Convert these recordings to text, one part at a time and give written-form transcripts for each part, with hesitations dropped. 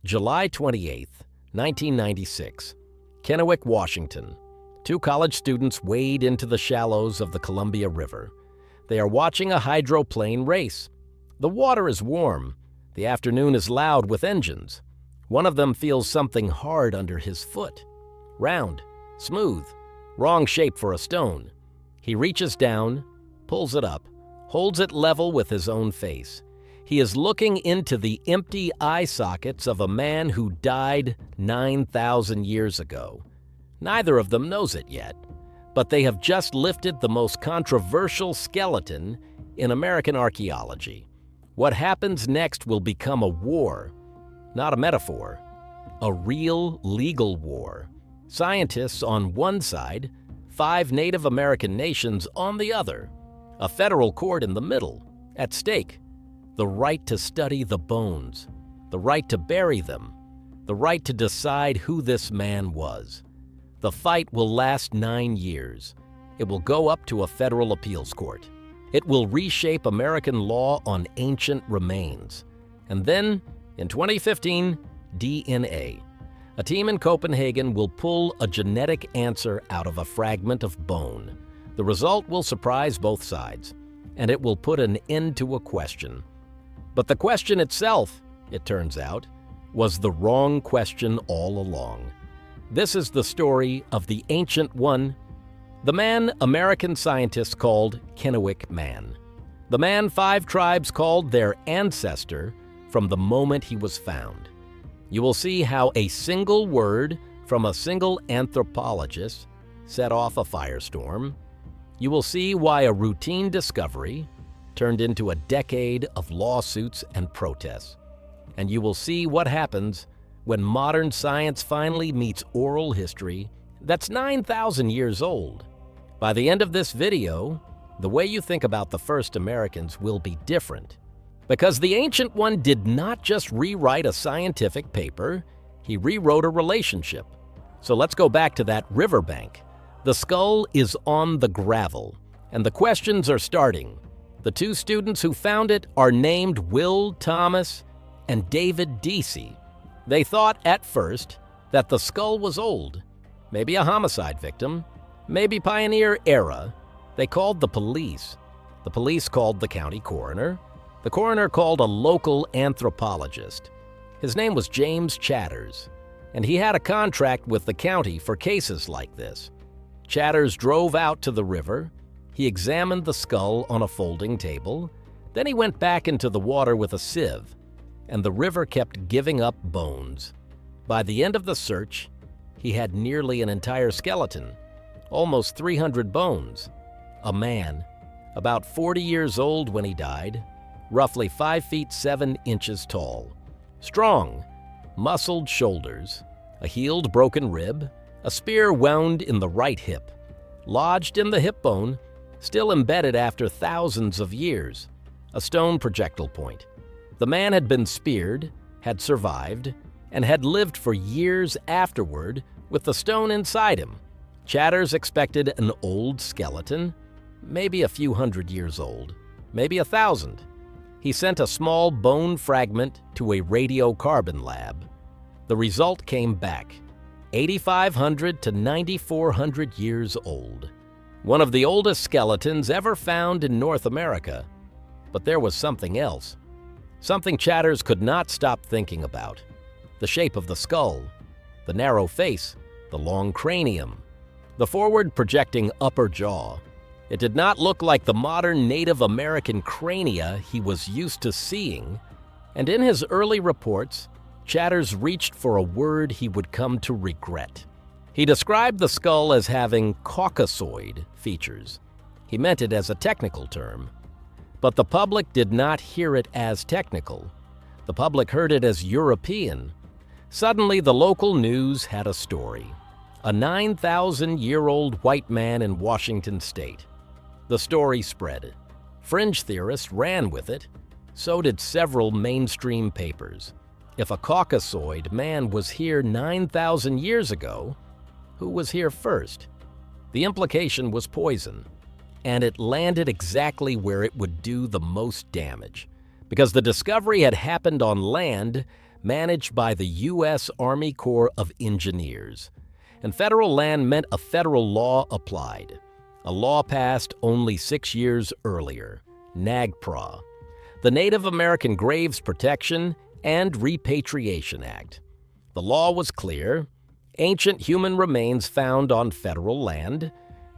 July 28th, 1996, Kennewick, Washington. Two college students wade into the shallows of the Columbia River. They are watching a hydroplane race. The water is warm. The afternoon is loud with engines. One of them feels something hard under his foot. Round, smooth, wrong shape for a stone. He reaches down, pulls it up, holds it level with his own face. He is looking into the empty eye sockets of a man who died 9,000 years ago. Neither of them knows it yet, but they have just lifted the most controversial skeleton in American archaeology. What happens next will become a war, not a metaphor, a real legal war. Scientists on one side, 5 Native American nations on the other, a federal court in the middle, at stake. The right to study the bones, the right to bury them, the right to decide who this man was. The fight will last 9 years. It will go up to a federal appeals court. It will reshape American law on ancient remains. And then, in 2015, DNA. A team in Copenhagen will pull a genetic answer out of a fragment of bone. The result will surprise both sides, and it will put an end to a question. But the question itself, it turns out, was the wrong question all along. This is the story of the Ancient One, the man American scientists called Kennewick Man. The man 5 tribes called their ancestor from the moment he was found. You will see how a single word from a single anthropologist set off a firestorm. You will see why a routine discovery turned into a decade of lawsuits and protests. And you will see what happens when modern science finally meets oral history that's 9,000 years old. By the end of this video, the way you think about the first Americans will be different. Because the Ancient One did not just rewrite a scientific paper, he rewrote a relationship. So let's go back to that riverbank. The skull is on the gravel, and the questions are starting. The 2 students who found it are named Will Thomas and David Deasy. They thought at first that the skull was old, maybe a homicide victim, maybe pioneer era. They called the police. The police called the county coroner. The coroner called a local anthropologist. His name was James Chatters, and he had a contract with the county for cases like this. Chatters drove out to the river. He examined the skull on a folding table. Then he went back into the water with a sieve, and the river kept giving up bones. By the end of the search, he had nearly an entire skeleton, almost 300 bones. A man, about 40 years old when he died, roughly 5 feet 7 inches tall. Strong, muscled shoulders, a healed broken rib, a spear wound in the right hip, lodged in the hip bone, still embedded after thousands of years, a stone projectile point. The man had been speared, had survived, and had lived for years afterward with the stone inside him. Chatters expected an old skeleton, maybe a few hundred years old, maybe 1,000. He sent a small bone fragment to a radiocarbon lab. The result came back, 8,500 to 9,400 years old. One of the oldest skeletons ever found in North America. But there was something else. Something Chatters could not stop thinking about. The shape of the skull, the narrow face, the long cranium, the forward projecting upper jaw. It did not look like the modern Native American crania he was used to seeing, and in his early reports, Chatters reached for a word he would come to regret. He described the skull as having Caucasoid features. He meant it as a technical term. But the public did not hear it as technical. The public heard it as European. Suddenly, the local news had a story. A 9,000-year-old white man in Washington state. The story spread. Fringe theorists ran with it. So did several mainstream papers. If a Caucasoid man was here 9,000 years ago, who was here first? The implication was poison, and it landed exactly where it would do the most damage. Because the discovery had happened on land, managed by the U.S. Army Corps of Engineers. And federal land meant a federal law applied, a law passed only 6 years earlier, NAGPRA, the Native American Graves Protection and Repatriation Act. The law was clear: ancient human remains found on federal land,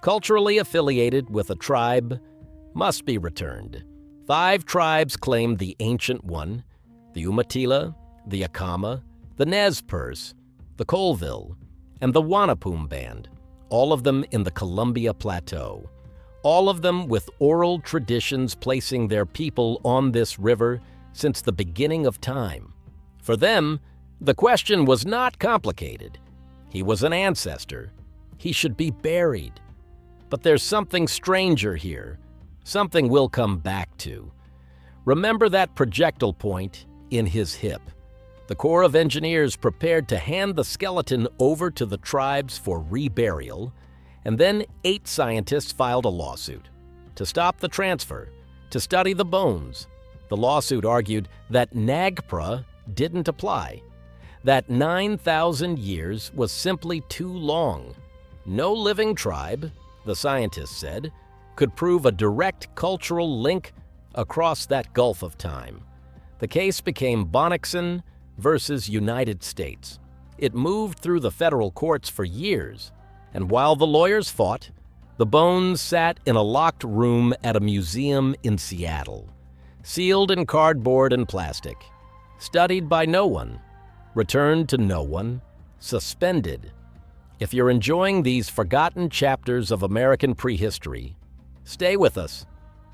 culturally affiliated with a tribe, must be returned. 5 tribes claimed the Ancient One: the Umatilla, the Acama, the Nez Perce, the Colville, and the Wanapum Band, all of them in the Columbia Plateau, all of them with oral traditions placing their people on this river since the beginning of time. For them, the question was not complicated. He was an ancestor. He should be buried. But there's something stranger here, something we'll come back to. Remember that projectile point in his hip. The Corps of Engineers prepared to hand the skeleton over to the tribes for reburial, and then 8 scientists filed a lawsuit to stop the transfer, to study the bones. The lawsuit argued that NAGPRA didn't apply, that 9,000 years was simply too long. No living tribe, the scientists said, could prove a direct cultural link across that gulf of time. The case became Bonnickson versus United States. It moved through the federal courts for years, and while the lawyers fought, the bones sat in a locked room at a museum in Seattle, sealed in cardboard and plastic, studied by no one, returned to no one, suspended. If you're enjoying these forgotten chapters of American prehistory, stay with us.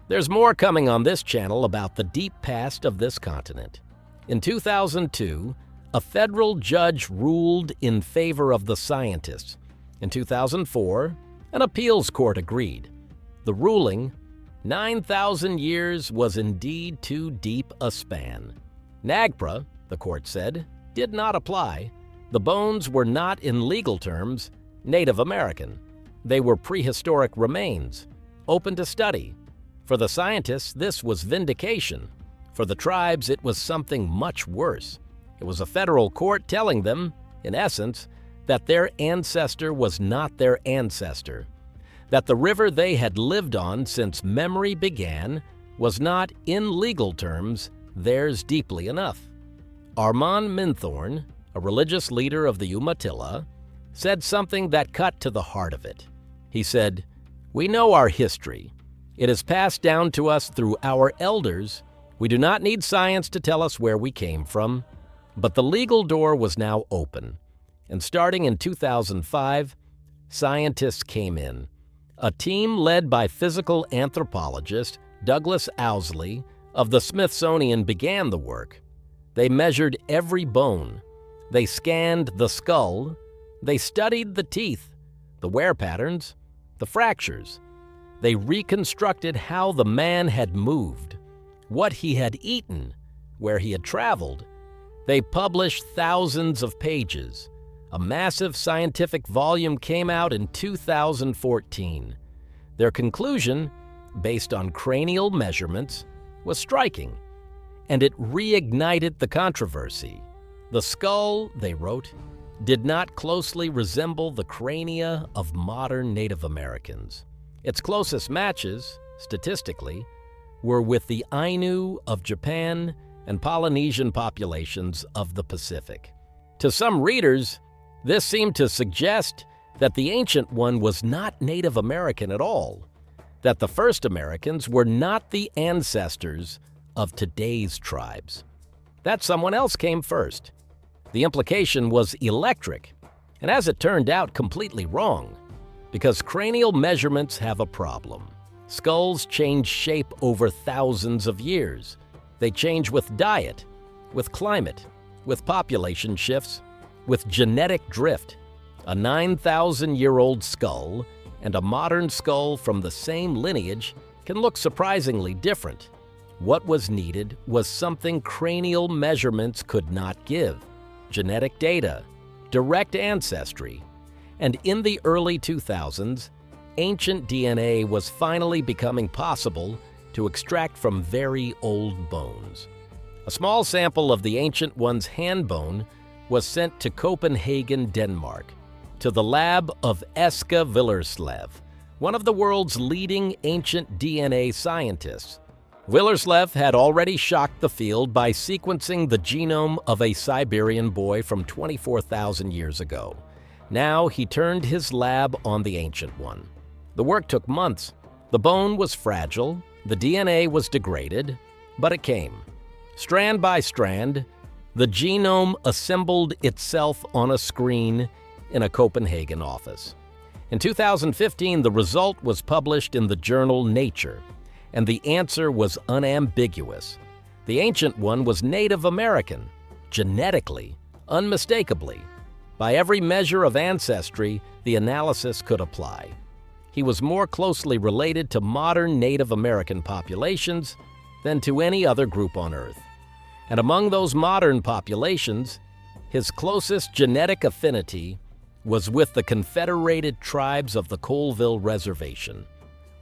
There's more coming on this channel about the deep past of this continent. In 2002, a federal judge ruled in favor of the scientists. In 2004, an appeals court agreed. The ruling, 9,000 years was indeed too deep a span. NAGPRA, the court said, did not apply. The bones were not, in legal terms, Native American. They were prehistoric remains, open to study. For the scientists, this was vindication. For the tribes, it was something much worse. It was a federal court telling them, in essence, that their ancestor was not their ancestor, that the river they had lived on since memory began was not, in legal terms, theirs deeply enough. Armand Minthorn, a religious leader of the Umatilla, said something that cut to the heart of it. He said, "We know our history. It is passed down to us through our elders. We do not need science to tell us where we came from." But the legal door was now open, and starting in 2005, scientists came in. A team led by physical anthropologist Douglas Owsley of the Smithsonian began the work. They measured every bone. They scanned the skull. They studied the teeth, the wear patterns, the fractures. They reconstructed how the man had moved, what he had eaten, where he had traveled. They published thousands of pages. A massive scientific volume came out in 2014. Their conclusion, based on cranial measurements, was striking, and it reignited the controversy. The skull, they wrote, did not closely resemble the crania of modern Native Americans. Its closest matches, statistically, were with the Ainu of Japan and Polynesian populations of the Pacific. To some readers, this seemed to suggest that the Ancient One was not Native American at all, that the first Americans were not the ancestors of today's tribes, that someone else came first. The implication was electric, and as it turned out, completely wrong, because cranial measurements have a problem. Skulls change shape over thousands of years. They change with diet, with climate, with population shifts, with genetic drift. A 9,000-year-old skull and a modern skull from the same lineage can look surprisingly different. What was needed was something cranial measurements could not give: genetic data, direct ancestry. And in the early 2000s, ancient DNA was finally becoming possible to extract from very old bones. A small sample of the Ancient One's hand bone was sent to Copenhagen, Denmark, to the lab of Eske Willerslev, one of the world's leading ancient DNA scientists. Willerslev had already shocked the field by sequencing the genome of a Siberian boy from 24,000 years ago. Now he turned his lab on the Ancient One. The work took months. The bone was fragile, the DNA was degraded, but it came. Strand by strand, the genome assembled itself on a screen in a Copenhagen office. In 2015, the result was published in the journal Nature, and the answer was unambiguous. The Ancient One was Native American, genetically, unmistakably. By every measure of ancestry, the analysis could apply. He was more closely related to modern Native American populations than to any other group on Earth. And among those modern populations, his closest genetic affinity was with the Confederated Tribes of the Colville Reservation,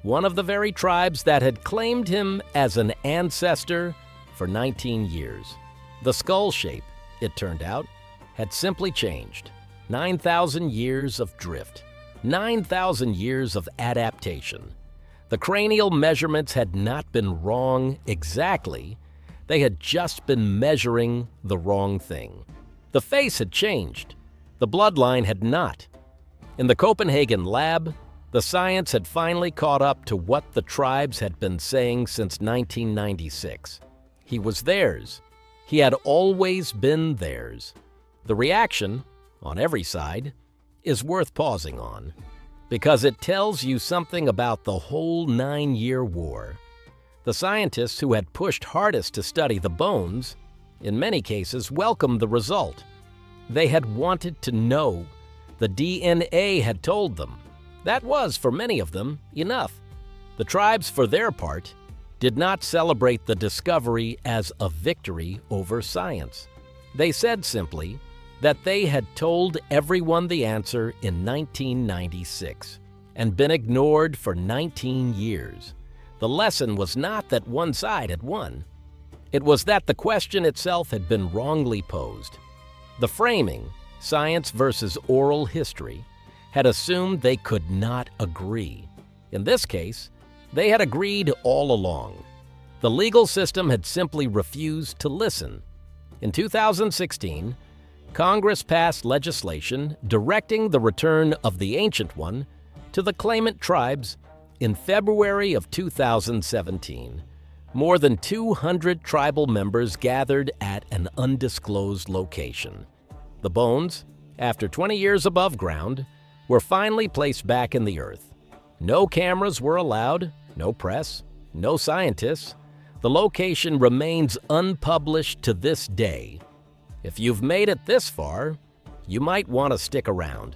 one of the very tribes that had claimed him as an ancestor for 19 years. The skull shape, it turned out, had simply changed. 9,000 years of drift, 9,000 years of adaptation. The cranial measurements had not been wrong exactly, they had just been measuring the wrong thing. The face had changed, the bloodline had not. In the Copenhagen lab, the science had finally caught up to what the tribes had been saying since 1996. He was theirs. He had always been theirs. The reaction, on every side, is worth pausing on, because it tells you something about the whole 9-year war. The scientists who had pushed hardest to study the bones, in many cases, welcomed the result. They had wanted to know. The DNA had told them. That was, for many of them, enough. The tribes, for their part, did not celebrate the discovery as a victory over science. They said simply that they had told everyone the answer in 1996 and been ignored for 19 years. The lesson was not that one side had won. It was that the question itself had been wrongly posed. The framing, science versus oral history, had assumed they could not agree. In this case, they had agreed all along. The legal system had simply refused to listen. In 2016, Congress passed legislation directing the return of the Ancient One to the claimant tribes. In February of 2017, more than 200 tribal members gathered at an undisclosed location. The bones, after 20 years above ground, were finally placed back in the earth. No cameras were allowed, no press, no scientists. The location remains unpublished to this day. If you've made it this far, you might want to stick around.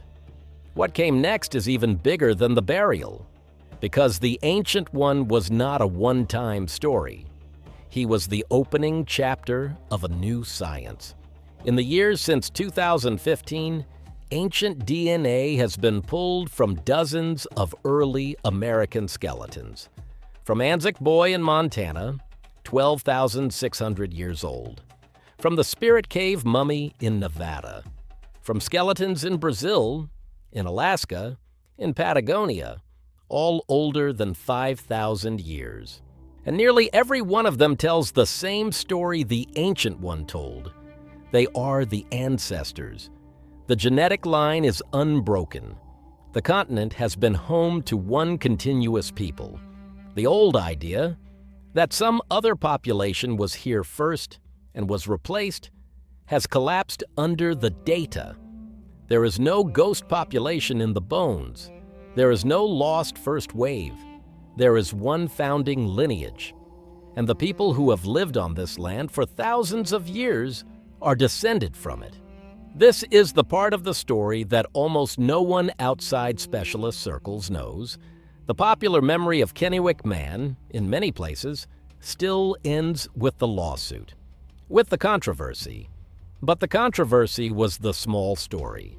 What came next is even bigger than the burial, because the Ancient One was not a one-time story. He was the opening chapter of a new science. In the years since 2015, ancient DNA has been pulled from dozens of early American skeletons. From Anzac Boy in Montana, 12,600 years old. From the Spirit Cave mummy in Nevada. From skeletons in Brazil, in Alaska, in Patagonia, all older than 5,000 years. And nearly every one of them tells the same story the Ancient One told. They are the ancestors. The genetic line is unbroken. The continent has been home to one continuous people. The old idea that some other population was here first and was replaced has collapsed under the data. There is no ghost population in the bones. There is no lost first wave. There is one founding lineage. And the people who have lived on this land for thousands of years are descended from it. This is the part of the story that almost no one outside specialist circles knows. The popular memory of Kennewick Man, in many places, still ends with the lawsuit, with the controversy. But the controversy was the small story.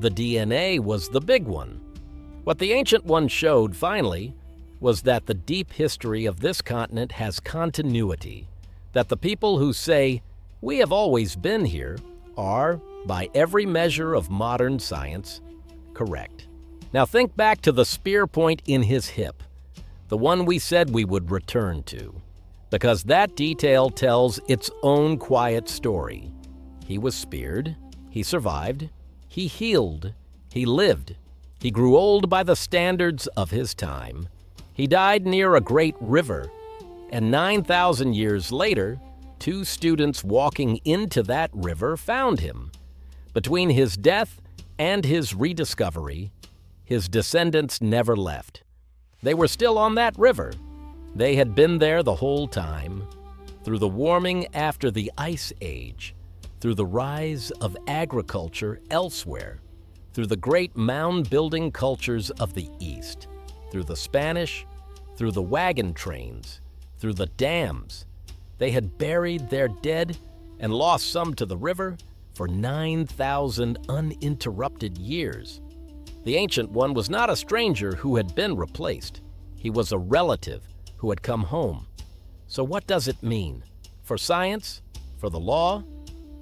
The DNA was the big one. What the Ancient One showed, finally, was that the deep history of this continent has continuity. that the people who say, "We have always been here," are, by every measure of modern science, correct. Now think back to the spear point in his hip, the one we said we would return to, because that detail tells its own quiet story. He was speared, he survived, he healed, he lived, he grew old by the standards of his time, he died near a great river, and 9,000 years later, 2 students walking into that river found him. Between his death and his rediscovery, his descendants never left. They were still on that river. They had been there the whole time, through the warming after the Ice Age, through the rise of agriculture elsewhere, through the great mound-building cultures of the East, through the Spanish, through the wagon trains, through the dams. They had buried their dead and lost some to the river for 9,000 uninterrupted years. The Ancient One was not a stranger who had been replaced. He was a relative who had come home. So what does it mean? For science? For the law?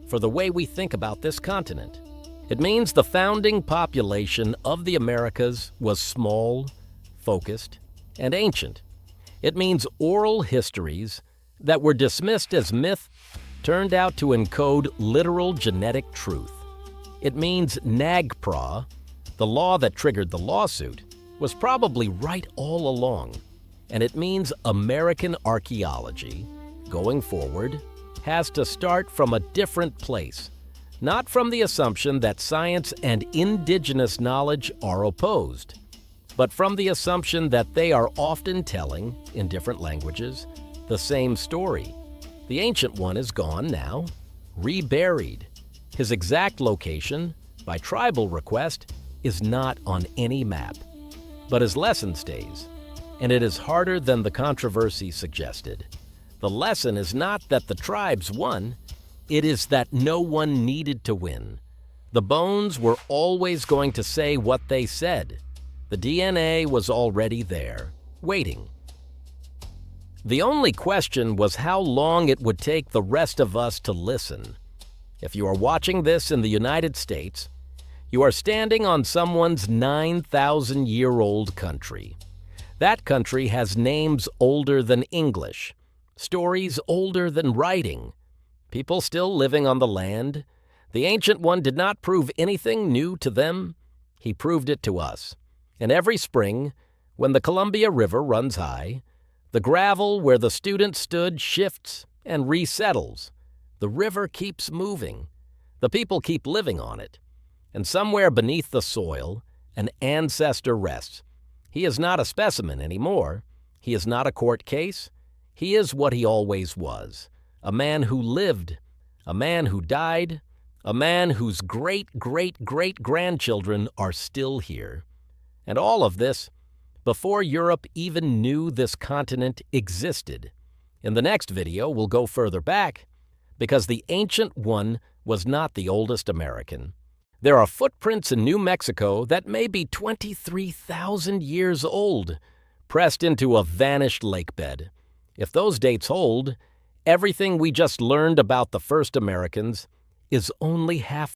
For the way we think about this continent? It means the founding population of the Americas was small, focused, and ancient. It means oral histories that were dismissed as myth turned out to encode literal genetic truth. It means NAGPRA, the law that triggered the lawsuit, was probably right all along. And it means American archaeology, going forward, has to start from a different place, not from the assumption that science and indigenous knowledge are opposed, but from the assumption that they are often telling, in different languages, the same story. The Ancient One is gone now, reburied. His exact location, by tribal request, is not on any map, but his lesson stays, and it is harder than the controversy suggested. The lesson is not that the tribes won, it is that no one needed to win. The bones were always going to say what they said. The DNA was already there, waiting. The only question was how long it would take the rest of us to listen. If you are watching this in the United States, you are standing on someone's 9,000-year-old country. That country has names older than English, stories older than writing, people still living on the land. The Ancient One did not prove anything new to them. He proved it to us. And every spring, when the Columbia River runs high, the gravel where the student stood shifts and resettles. The river keeps moving. The people keep living on it. And somewhere beneath the soil, an ancestor rests. He is not a specimen anymore. He is not a court case. He is what he always was, a man who lived, a man who died, a man whose great-great-great-grandchildren are still here. And all of this before Europe even knew this continent existed. In the next video, we'll go further back, because the Ancient One was not the oldest American. There are footprints in New Mexico that may be 23,000 years old, pressed into a vanished lakebed. If those dates hold, everything we just learned about the first Americans is only half